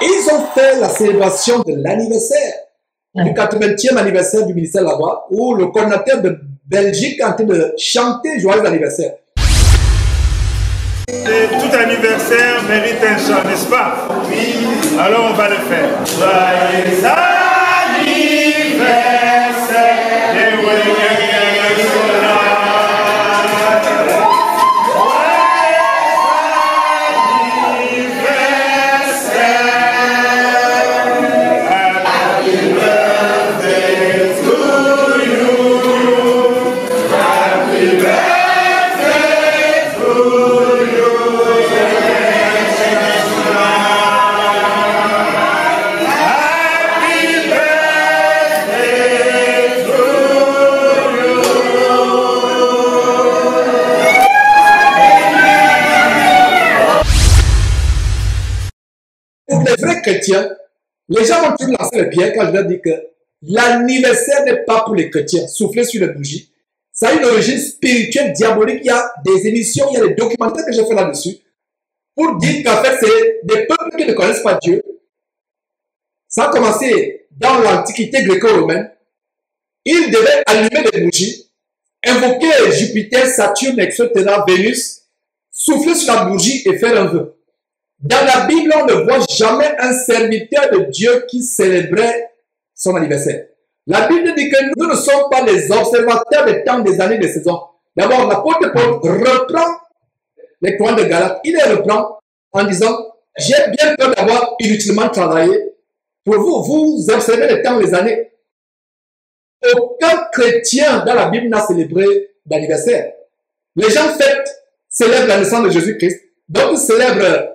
Ils ont fait la célébration de l'anniversaire, du 80e anniversaire du ministère de la Voix, où le coordinateur de Belgique est en train de chanter joyeux anniversaire. Tout anniversaire mérite un chant, n'est-ce pas? Oui. Alors on va le faire. Joyeux anniversaire. Les vrais chrétiens, les gens vont toujours lancer le pierre quand je leur dis que l'anniversaire n'est pas pour les chrétiens. Souffler sur les bougies, ça a une origine spirituelle, diabolique. Il y a des émissions, il y a des documentaires que j'ai fait là-dessus pour dire qu'en fait, c'est des peuples qui ne connaissent pas Dieu. Ça a commencé dans l'Antiquité gréco-romaine. Ils devaient allumer des bougies, invoquer Jupiter, Saturne, etc., Vénus, souffler sur la bougie et faire un vœu. Dans la Bible, on ne voit jamais un serviteur de Dieu qui célébrait son anniversaire. La Bible dit que nous ne sommes pas les observateurs des temps, des années, des saisons. D'abord, l'apôtre Paul reprend les coins de Galates. Il les reprend en disant, j'ai bien peur d'avoir inutilement travaillé. Pour vous, vous observez les temps, les années. Aucun chrétien dans la Bible n'a célébré d'anniversaire. Les gens célèbrent la naissance de Jésus-Christ. Donc, ils célèbrent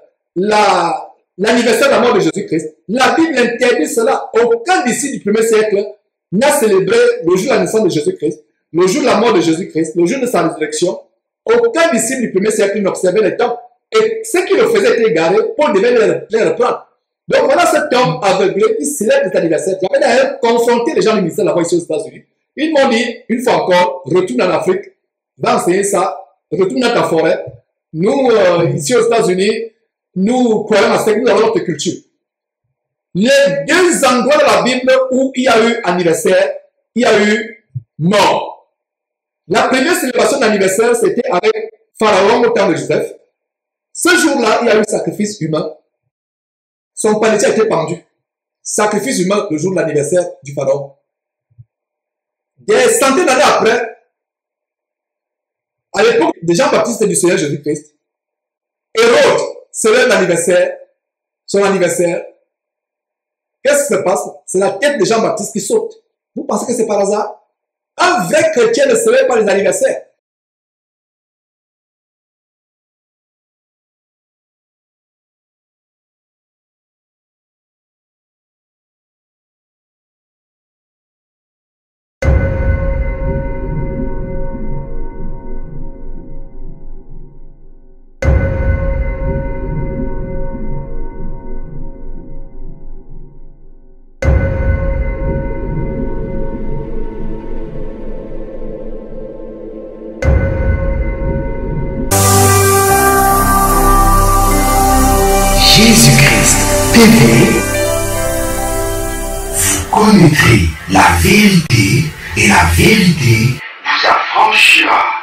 l'anniversaire de la mort de Jésus-Christ. La Bible interdit cela. Aucun disciple du premier siècle n'a célébré le jour de la naissance de Jésus-Christ, le jour de la mort de Jésus-Christ, le jour de sa résurrection. Aucun disciple du premier siècle n'observait les temps. Et ceux qui le faisaient étaient égarés, Paul devait les reprendre. Donc voilà cet homme aveuglé qui célèbre cet anniversaire. J'avais d'ailleurs confronté les gens du ministère de la Voix ici aux États-Unis. Ils m'ont dit, une fois encore, retourne en Afrique, va enseigner ça, retourne dans ta forêt. Nous, ici aux États-Unis, nous croyons à ce que nous avons notre culture. Les deux endroits de la Bible où il y a eu anniversaire, il y a eu mort. La première célébration d'anniversaire, c'était avec Pharaon au temps de Joseph. Ce jour-là, il y a eu sacrifice humain. Son panetier a été pendu. Sacrifice humain le jour de l'anniversaire du Pharaon. Des centaines d'années après, à l'époque de Jean-Baptiste et du Seigneur Jésus-Christ, Hérode célèbre son anniversaire. Qu'est-ce qui se passe? C'est la tête de Jean-Baptiste qui saute. Vous pensez que c'est par hasard? Un vrai chrétien ne célèbre pas les anniversaires. Jésus-Christ TV, vous connaîtrez la vérité et la vérité vous affranchira.